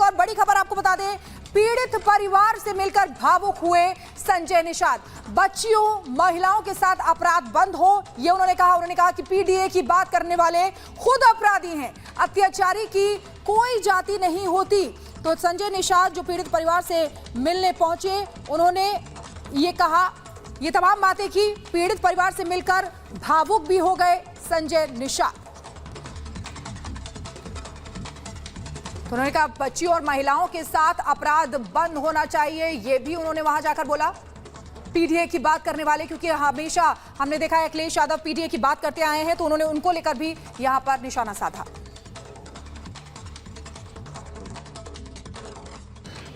एक और बड़ी खबर आपको बता दें, पीड़ित परिवार से मिलकर भावुक हुए संजय निषाद। बच्चियों, महिलाओं के साथ अपराध बंद हो, ये उन्होंने कहा कि पीडीए की बात करने वाले खुद अपराधी हैं, अत्याचारी की कोई जाति नहीं होती। तो संजय निषाद जो पीड़ित परिवार से मिलने पहुंचे, उन्होंने ये कहा, ये तमाम बातें की, पीड़ित परिवार से मिलकर भावुक भी हो गए संजय निषाद। तो उन्होंने कहा बच्चियों और महिलाओं के साथ अपराध बंद होना चाहिए, ये भी उन्होंने वहां जाकर बोला। पीडीए की बात करने वाले, क्योंकि हमेशा हमने देखा है अखिलेश यादव पीडीए की बात करते आए हैं, तो उन्होंने उनको लेकर भी यहां पर निशाना साधा।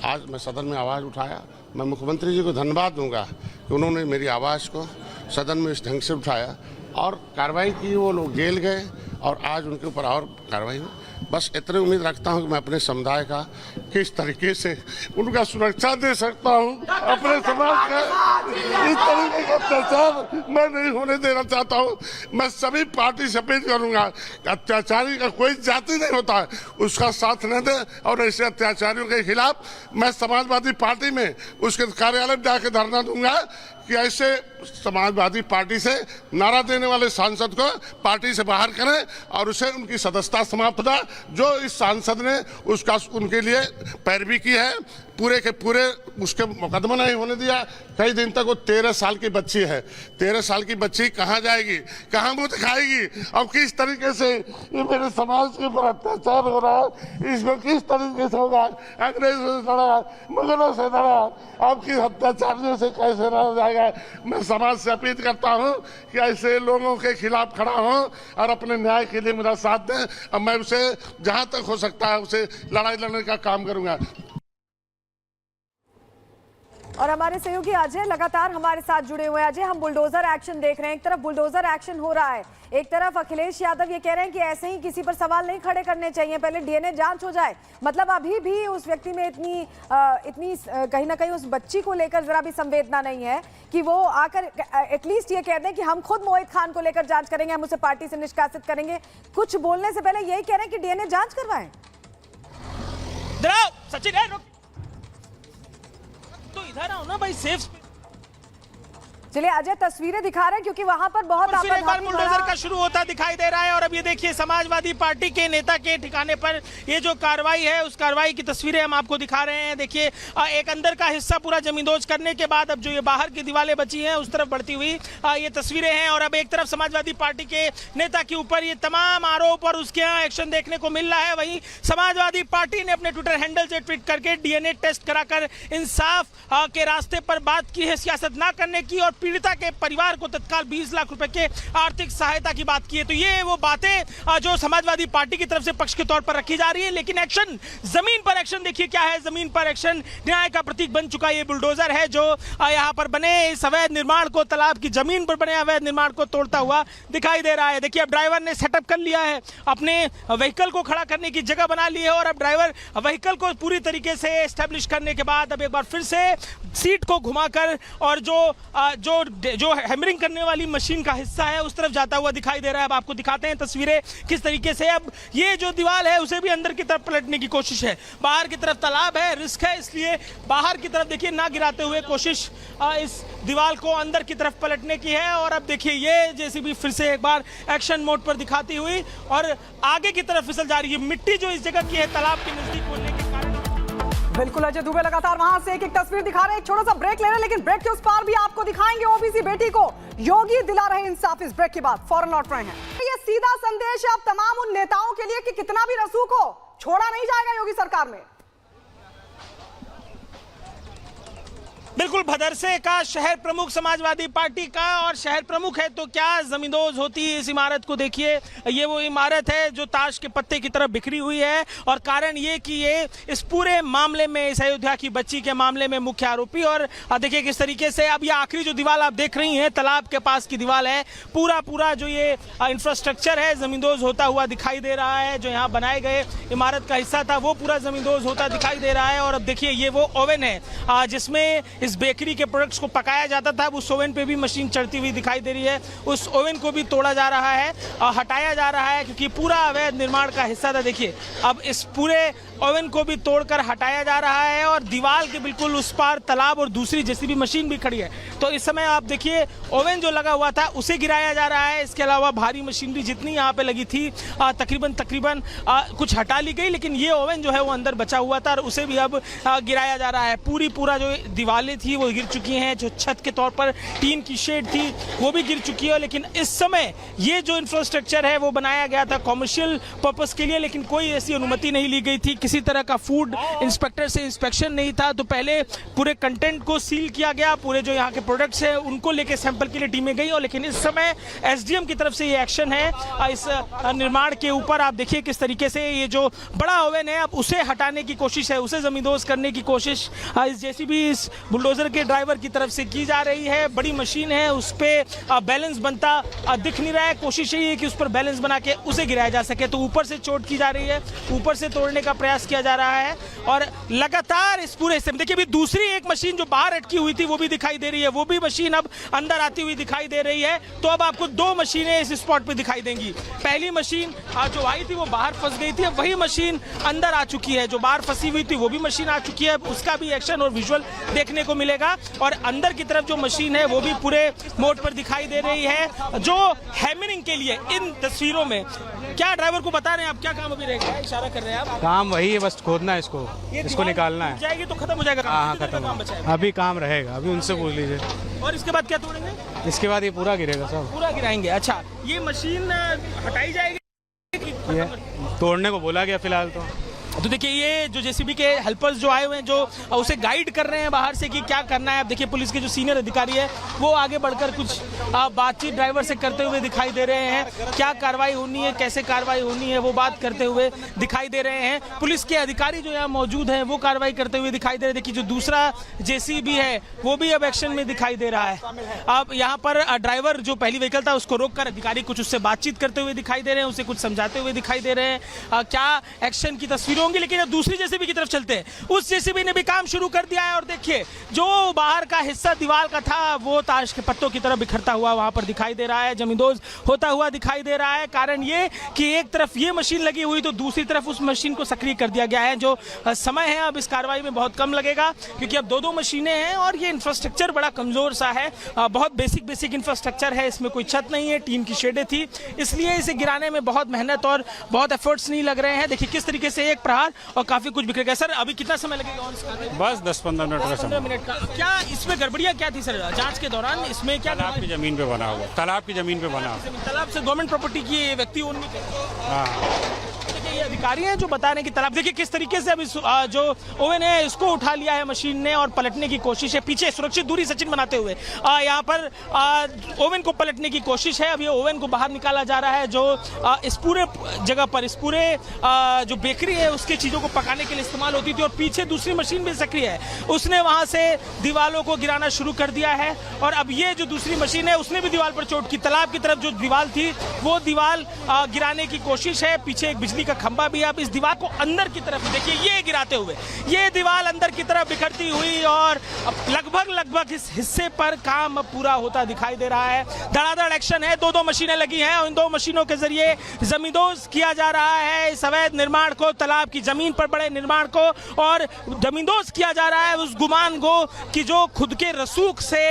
आज मैं सदन में आवाज उठाया, मैं मुख्यमंत्री जी को धन्यवाद दूंगा कि उन्होंने मेरी आवाज को सदन में इस ढंग से उठाया और कार्रवाई की। वो लोग जेल गए और आज उनके ऊपर और कार्रवाई हुई। बस इतनी उम्मीद रखता हूं कि मैं अपने समुदाय का किस तरीके से उनका सुरक्षा दे सकता हूं। अपने समाज का इस तरीके का अत्याचार मैं नहीं होने देना चाहता हूं। मैं सभी पार्टी से अपील करूंगा, अत्याचारी का कोई जाति नहीं होता है, उसका साथ न दे। और ऐसे अत्याचारियों के खिलाफ मैं समाजवादी पार्टी में उसके कार्यालय में जाकर धरना दूंगा कि ऐसे समाजवादी पार्टी से नारा देने वाले सांसद को पार्टी से बाहर करें और उसे उनकी सदस्यता समाप्त हो। जो इस सांसद ने उसका उनके लिए पैरवी की है, पूरे के पूरे उसके मुकदमा नहीं होने दिया। कई दिन तक वो 13 साल की बच्ची है, 13 साल की बच्ची कहाँ जाएगी, कहाँ मुंह दिखाएगी? अब किस तरीके से ये मेरे समाज के ऊपर अत्याचार हो रहा है, इसमें किस तरीके से होगा? अंग्रेजों से लड़ा, मुगलों से लड़ा, आपकी अत्याचारियों से कैसे लड़ा जाएगा? मैं समाज से अपील करता हूँ कि ऐसे लोगों के खिलाफ खड़ा हूँ और अपने न्याय के लिए मेरा साथ दें। अब मैं उसे जहाँ तक हो सकता है उसे लड़ाई लड़ने का काम करूँगा। और हमारे सहयोगी अजय लगातार हमारे साथ जुड़े हुए हैं। अजय, हम बुलडोजर एक्शन देख रहे हैं, एक तरफ बुलडोजर एक्शन हो रहा है, एक तरफ अखिलेश यादव ये कह रहे हैं कि ऐसे ही किसी पर सवाल नहीं खड़े करने चाहिए, पहले डीएनए जांच हो जाए। मतलब अभी भी उस व्यक्ति में इतनी कहीं ना कहीं उस बच्ची को लेकर जरा भी संवेदना नहीं है कि वो आकर एटलीस्ट ये कह दें कि हम खुद मोहित खान को लेकर जांच करेंगे, हम उसे पार्टी से निष्कासित करेंगे। कुछ बोलने से पहले यही कह रहे हैं कि डीएनए जांच करवाएं। सचिन तो इधर आओ ना भाई, सेफ। चलिए अजय तस्वीरें दिखा रहे हैं क्योंकि वहां पर बहुत फिर एक बार बुलडोजर का शुरू होता दिखाई दे रहा है। और अब ये देखिए समाजवादी पार्टी के नेता के ठिकाने पर ये जो कार्रवाई है, उस कार्रवाई की तस्वीरें हम आपको दिखा रहे हैं। देखिए एक अंदर का हिस्सा पूरा जमींदोज करने के बाद अब जो ये बाहर की दीवारें बची हैं उस तरफ बढ़ती हुई ये तस्वीरें हैं। और अब एक तरफ समाजवादी पार्टी के नेता के ऊपर ये तमाम आरोप और उसके यहाँ एक्शन देखने को मिल रहा है। वहीं समाजवादी पार्टी ने अपने ट्विटर हैंडल से ट्वीट करके डीएनए टेस्ट कराकर इंसाफ के रास्ते पर बात की है, सियासत ना करने की, और पीड़िता के परिवार को तत्काल 20 लाख रुपए के आर्थिक सहायता की बात की है। तो ये वो बातें जो समाजवादी पार्टी की तरफ से पक्ष के तौर पर रखी जा रही है। लेकिन एक्शन, जमीन पर एक्शन देखिए क्या है। जमीन पर एक्शन न्याय का प्रतीक बन चुका ये बुलडोजर है जो यहाँ पर बने इस अवैध निर्माण को, तालाब की जमीन पर बने अवैध निर्माण को तोड़ता हुआ दिखाई दे रहा है। देखिए अब ड्राइवर ने सेटअप कर लिया है, अपने व्हीकल को खड़ा करने की जगह बना ली है और अब ड्राइवर व्हीकल को पूरी तरीके से एस्टेब्लिश करने के बाद अब एक बार फिर से सीट को घुमाकर और जो हैमरिंग करने वाली मशीन का हिस्सा है उस तरफ जाता हुआ दिखाई दे रहा है। अब आपको दिखाते हैं तस्वीरें किस तरीके से अब ये जो दीवार है उसे भी अंदर की तरफ पलटने की कोशिश है। बाहर की तरफ तालाब है, रिस्क है, इसलिए बाहर की तरफ देखिए ना गिराते हुए कोशिश इस दीवार को अंदर की तरफ पलटने की है। और अब देखिए ये जेसीबी फिर से एक बार एक्शन मोड पर दिखाती हुई और आगे की तरफ फिसल जा रही है। मिट्टी जो इस जगह की है तालाब के नजदीक होने के कारण। बिल्कुल अजय दुबे लगातार वहां से एक तस्वीर दिखा रहे हैं। एक छोटा सा ब्रेक ले रहे हैं, लेकिन ब्रेक के उस पार भी आपको दिखाएंगे ओबीसी बेटी को योगी दिला रहे इंसाफ। इस ब्रेक के बाद फौरन लौट रहे हैं। ये सीधा संदेश है अब तमाम उन नेताओं के लिए कि कितना भी रसूख हो, छोड़ा नहीं जाएगा योगी सरकार में। बिल्कुल भदरसे का शहर प्रमुख समाजवादी पार्टी का और शहर प्रमुख है तो क्या जमींदोज होती है। इस इमारत को देखिए, ये वो इमारत है जो ताश के पत्ते की तरफ बिखरी हुई है और कारण ये कि ये इस पूरे मामले में, इस अयोध्या की बच्ची के मामले में मुख्य आरोपी। और देखिए किस तरीके से अब ये आखिरी जो दीवार आप देख रही हैं तालाब के पास की दीवार है, पूरा जो ये इंफ्रास्ट्रक्चर है जमींदोज होता हुआ दिखाई दे रहा है। जो यहाँ बनाए गए इमारत का हिस्सा था वो पूरा जमींदोज होता दिखाई दे रहा है। और अब देखिए ये वो ओवन है जिसमें इस बेकरी के प्रोडक्ट्स को पकाया जाता था। उस ओवन पे भी मशीन चढ़ती हुई दिखाई दे रही है। उस ओवन को भी तोड़ा जा रहा है और हटाया जा रहा है क्योंकि पूरा अवैध निर्माण का हिस्सा था। देखिए अब इस पूरे ओवन को भी तोड़कर हटाया जा रहा है और दीवार के बिल्कुल उस पार तालाब और दूसरी जेसीबी मशीन भी खड़ी है। तो इस समय आप देखिए ओवन जो लगा हुआ था उसे गिराया जा रहा है। इसके अलावा भारी मशीनरी जितनी यहाँ पे लगी थी तकरीबन कुछ हटा ली गई, लेकिन ये ओवन जो है वो अंदर बचा हुआ था और उसे भी अब गिराया जा रहा है। पूरा जो दीवारें थी वो गिर चुकी हैं, जो छत के तौर पर टीन की शेड थी वो भी गिर चुकी है। लेकिन इस समय ये जो इंफ्रास्ट्रक्चर है वो बनाया गया था कॉमर्शियल पर्पस के लिए, लेकिन कोई ऐसी अनुमति नहीं ली गई थी, किसी तरह का फूड इंस्पेक्टर से इंस्पेक्शन नहीं था। तो पहले पूरे कंटेंट को सील किया गया, पूरे जो यहाँ के प्रोडक्ट्स हैं उनको लेके सैंपल के लिए टीमें गई। और लेकिन इस समय एसडीएम की तरफ से ये एक्शन है इस निर्माण के ऊपर। आप देखिए किस तरीके से ये जो बड़ा ओवन है अब उसे हटाने की कोशिश है, उसे जमींदोज करने की कोशिश इस जेसीबी इस बुलडोजर के ड्राइवर की तरफ से की जा रही है। बड़ी मशीन है, उस पर बैलेंस बनता दिख नहीं रहा है। कोशिश यही है कि उस पर बैलेंस बना के उसे गिराया जा सके। तो ऊपर से चोट की जा रही है, ऊपर से तोड़ने का प्रयास किया जा रहा है और लगातार इस पूरे हिस्से में देखिए अभी दूसरी एक मशीन जो बाहर अटकी हुई थी वो भी दिखाई दे रही है, वो भी मशीन अब अंदर आती हुई दिखाई दे रही है। तो अब आपको दो मशीनें इस स्पॉट पे दिखाई देंगी। पहली मशीन जो आई थी वो बाहर फंस गई थी, अब वही मशीन अंदर आ चुकी है। जो बाहर फंसी हुई थी वो भी मशीन आ चुकी है, उसका भी एक्शन और विजुअल देखने को मिलेगा। और अंदर की तरफ जो मशीन है वो भी पूरे मोड पर दिखाई दे रही है। जो हैमरिंग के लिए इन तस्वीरों में क्या ड्राइवर को बता रहे हैं आप, क्या काम अभी रहेगा? इशारा कर रहे हैं आप, काम वही है, बस खोदना है इसको निकालना है। जाएगी तो खत्म हो जाएगा। हाँ खत्म, अभी काम रहेगा, अभी उनसे पूछ लीजिए। और इसके बाद क्या तोड़ेंगे? इसके बाद ये पूरा गिरेगा सब, पूरा गिराएंगे। अच्छा, ये मशीन हटाई जाएगी? ये तोड़ने को बोला गया फिलहाल तो देखिए ये जो जेसीबी के हेल्पर्स जो आए हुए हैं जो उसे गाइड कर रहे हैं बाहर से कि क्या करना है। अब देखिए पुलिस के जो सीनियर अधिकारी है वो आगे बढ़कर कुछ बातचीत ड्राइवर से करते हुए दिखाई दे रहे हैं। क्या कार्रवाई होनी है, कैसे कार्रवाई होनी है वो बात करते हुए दिखाई दे रहे हैं। पुलिस के अधिकारी जो यहाँ मौजूद हैं वो कार्रवाई करते हुए दिखाई दे रहे हैं। देखिए जो दूसरा जेसीबी है वो भी अब एक्शन में दिखाई दे रहा है। अब यहाँ पर ड्राइवर जो पहली व्हीकल था उसको रोककर अधिकारी कुछ उससे बातचीत करते हुए दिखाई दे रहे हैं, उसे कुछ समझाते हुए दिखाई दे रहे हैं। क्या एक्शन की तस्वीरें होंगी। लेकिन अब दूसरी जेसीबी की तरफ चलते हैं, उस जेसीबी ने भी काम शुरू कर दिया है और देखिए जो बाहर का हिस्सा दीवार का था वो ताश के पत्तों की तरफ बिखरता हुआ वहां पर दिखाई दे रहा है, जमींदोज होता हुआ दिखाई दे रहा है। कारण ये कि एक तरफ ये मशीन लगी हुई तो दूसरी तरफ उस मशीन को सक्रिय कर दिया गया है। जो समय है अब इस कार्रवाई में बहुत कम लगेगा क्योंकि अब दो मशीनें हैं और ये इंफ्रास्ट्रक्चर बड़ा कमजोर सा है, बहुत बेसिक इंफ्रास्ट्रक्चर है, इसमें कोई छत नहीं है, टीन की शेडें थी, इसलिए इसे गिराने में बहुत मेहनत और बहुत एफर्ट्स नहीं लग रहे हैं। देखिए किस तरीके से एक प्रहार और काफी कुछ बिखर गया। सर अभी कितना समय लगेगा? बस 10-15 मिनट का समय। 15 मिनट का। क्या इसमें गड़बड़ियां क्या थी सर जांच के दौरान? इसमें क्या तालाब की जमीन पे बना हुआ, तालाब की जमीन पे बना, तालाब से गवर्नमेंट प्रॉपर्टी की व्यक्ति उनकी। हाँ ये अधिकारी हैं जो बता रहे हैं कि तालाब देखिए किस तरीके से अभी जो ओवन है इसको उठा लिया है मशीन ने और पलटने की कोशिश है, पीछे सुरक्षित दूरी सचिन बनाते हुए यहाँ पर ओवन को पलटने की कोशिश है। अब ये ओवन को बाहर निकाला जा रहा है जो इस पूरे जगह पर इस पूरे जो बेकरी है उसकी चीज़ों को पकाने के लिए इस्तेमाल होती थी और पीछे दूसरी मशीन भी सक्रिय है, उसने वहाँ से दीवारों को गिराना शुरू कर दिया है। और अब ये जो दूसरी मशीन है उसने भी दीवार पर चोट की, तालाब की तरफ जो दीवार थी वो दीवार गिराने की कोशिश है। पीछे एक बिजली का खंबा भी, आप इस दीवार को अंदर की तरफ देखिए ये गिराते हुए ये दीवार अंदर की तरफ बिखरती हुई और लगभग इस हिस्से पर काम पूरा होता दिखाई दे रहा है। धड़ाधड़ एक्शन है, दो मशीनें लगी हैं और इन दो मशीनों के जरिए जमींदोज किया जा रहा है इस अवैध निर्माण को, तालाब की जमीन पर बड़े निर्माण को, और जमींदोज किया जा रहा है उस गुमान को कि जो खुद के रसूख से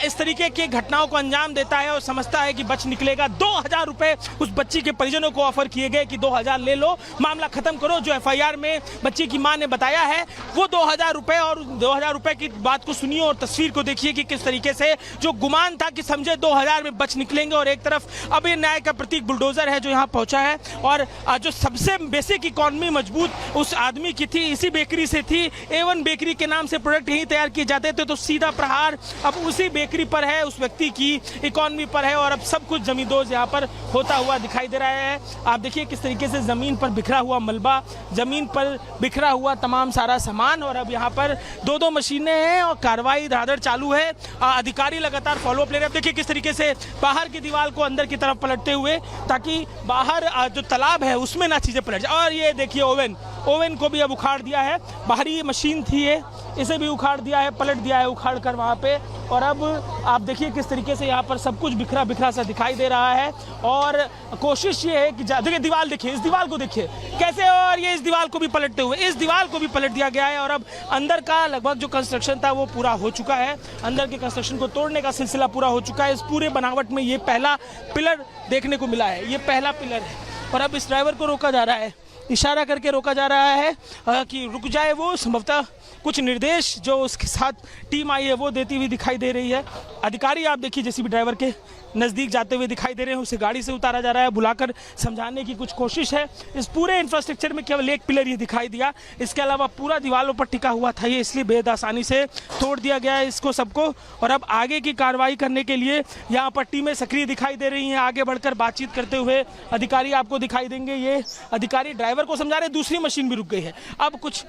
इस तरीके की घटनाओं को अंजाम देता है और समझता है कि बच निकलेगा। 2000 रुपए उस बच्ची के परिजनों को ऑफर किए गए कि 2000 ले लो, मामला खत्म करो। जो एफआईआर में बच्ची की मां ने बताया है वो 2000 रुपए, और 2000 रुपए की बात को सुनिए और तस्वीर को देखिए कि किस तरीके से जो गुमान था कि समझे 2000 में बच निकलेंगे, और एक तरफ अब ये न्याय का प्रतीक बुलडोजर है जो यहाँ पहुंचा है। और जो सबसे बेसिक इकोनॉमी मजबूत उस आदमी की थी, इसी बेकरी से थी, A1 बेकरी के नाम से प्रोडक्ट यही तैयार किए जाते थे, तो सीधा प्रहार अब उसी बेकरी पर है, उस व्यक्ति की इकोनॉमी पर है। और अब सब कुछ जमींदोज यहाँ पर होता हुआ दिखाई दे रहा है। आप देखिए किस तरीके से जमीन पर बिखरा हुआ मलबा, जमीन पर बिखरा हुआ तमाम सारा सामान, और अब यहाँ पर दो मशीनें हैं और कार्रवाई धड़ाधड़ चालू है। अधिकारी लगातार फॉलोअप ले रहे हैं। देखिए किस तरीके से बाहर की दीवार को अंदर की तरफ पलटते हुए ताकि बाहर जो तालाब है उसमें ना चीजें पलट जाए। और ये देखिए ओवन को भी अब उखाड़ दिया है, बाहरी मशीन थी ये इसे भी उखाड़ दिया है, पलट दिया है उखाड़ कर वहाँ पे। और अब आप देखिए किस तरीके से यहाँ पर सब कुछ बिखरा बिखरा सा दिखाई दे रहा है। और कोशिश ये है कि देखिए दीवार देखिए, इस दीवार को देखिए कैसे, और ये इस दीवार को भी पलटते हुए इस दीवार को भी पलट दिया गया है। और अब अंदर का लगभग जो कंस्ट्रक्शन था वो पूरा हो चुका है, अंदर के कंस्ट्रक्शन को तोड़ने का सिलसिला पूरा हो चुका है। इस पूरे बनावट में ये पहला पिलर देखने को मिला है, ये पहला पिलर है। और अब इस ड्राइवर को रोका जा रहा है, इशारा करके रोका जा रहा है कि रुक जाए। वो संभवतः कुछ निर्देश जो उसके साथ टीम आई है वो देती हुई दिखाई दे रही है। अधिकारी आप देखिए जेसीबी ड्राइवर के नज़दीक जाते हुए दिखाई दे रहे हैं, उसे गाड़ी से उतारा जा रहा है, बुलाकर समझाने की कुछ कोशिश है। इस पूरे इंफ्रास्ट्रक्चर में केवल एक पिलर ही दिखाई दिया, इसके अलावा पूरा दीवारों पर टिका हुआ था ये, इसलिए बेहद आसानी से तोड़ दिया गया है इसको सबको। और अब आगे की कार्रवाई करने के लिए यहाँ पर टीमें सक्रिय दिखाई दे रही हैं। आगे बढ़कर बातचीत करते हुए अधिकारी आपको दिखाई देंगे। ये अधिकारी ड्राइवर को समझा रहे, दूसरी मशीन भी रुक गई है। अब कुछ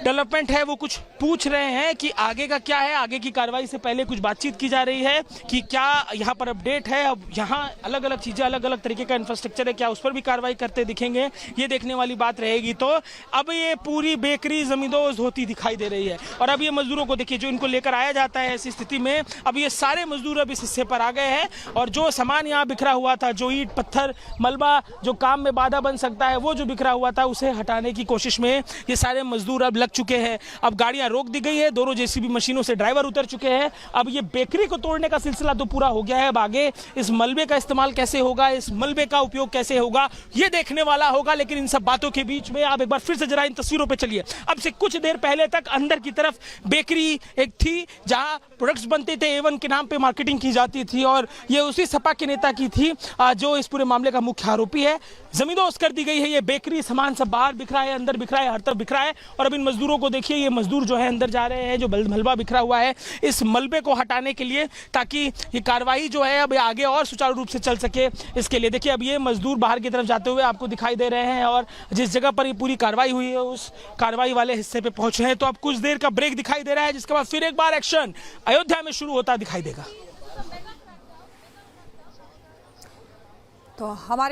डेवलपमेंट है, वो कुछ पूछ रहे हैं कि आगे का क्या है। आगे की कार्रवाई से पहले कुछ बातचीत की जा रही है कि क्या यहाँ पर अपडेट है। अब यहाँ अलग अलग चीज़ें, अलग अलग तरीके का इंफ्रास्ट्रक्चर है, क्या उस पर भी कार्रवाई करते दिखेंगे, ये देखने वाली बात रहेगी। तो अब ये पूरी बेकरी जमींदोज होती दिखाई दे रही है। और अब ये मजदूरों को देखिए, जो इनको लेकर आया जाता है ऐसी स्थिति में, अब ये सारे मजदूर अब इस हिस्से पर आ गए हैं। और जो सामान यहाँ बिखरा हुआ था, जो ईंट पत्थर मलबा जो काम में बाधा बन सकता है, वो जो बिखरा हुआ था उसे हटाने की कोशिश में ये सारे मजदूर अब लग चुके हैं। अब गाड़ियां रोक दी गई है, दोनों जेसीबी मशीनों से ड्राइवर उतर चुके हैं। अब ये बेकरी को तोड़ने का सिलसिला तो पूरा हो गया है। अब आगे इस मलबे का इस्तेमाल कैसे होगा, इस मलबे का उपयोग कैसे होगा, ये देखने वाला होगा। लेकिन इन सब बातों के बीच में आप एक बार फिर से जरा इन तस्वीरों पे चलिए। अब से कुछ देर पहले तक अंदर की तरफ बेकरी एक थी जहां प्रोडक्ट्स बनते थे, एवन के नाम पे मार्केटिंग की जाती थी, और ये उसी सपा के नेता की थी जो इस पूरे मामले का मुख्य आरोपी है। जमींदोज कर दी गई है ये बेकरी, सामान सब बाहर बिखरा है, अंदर बिखरा है, हर तरफ बिखरा है। और अब इन मजदूरों को देखिए, ये मजदूर जो है अंदर जा रहे हैं, जो मलबा बिखरा हुआ है इस मलबे को हटाने के लिए, ताकि ये कार्रवाई जो है अब आगे और सुचारू रूप से चल सके। इसके लिए देखिए अब ये मजदूर बाहर की तरफ जाते हुए आपको दिखाई दे रहे हैं, और जिस जगह पर ये पूरी कार्रवाई हुई है उस कार्रवाई वाले हिस्से पे पहुंचे हैं। तो अब कुछ देर का ब्रेक दिखाई दे रहा है, जिसके बाद फिर एक बार एक्शन अयोध्या में शुरू होता दिखाई देगा। तो हमारे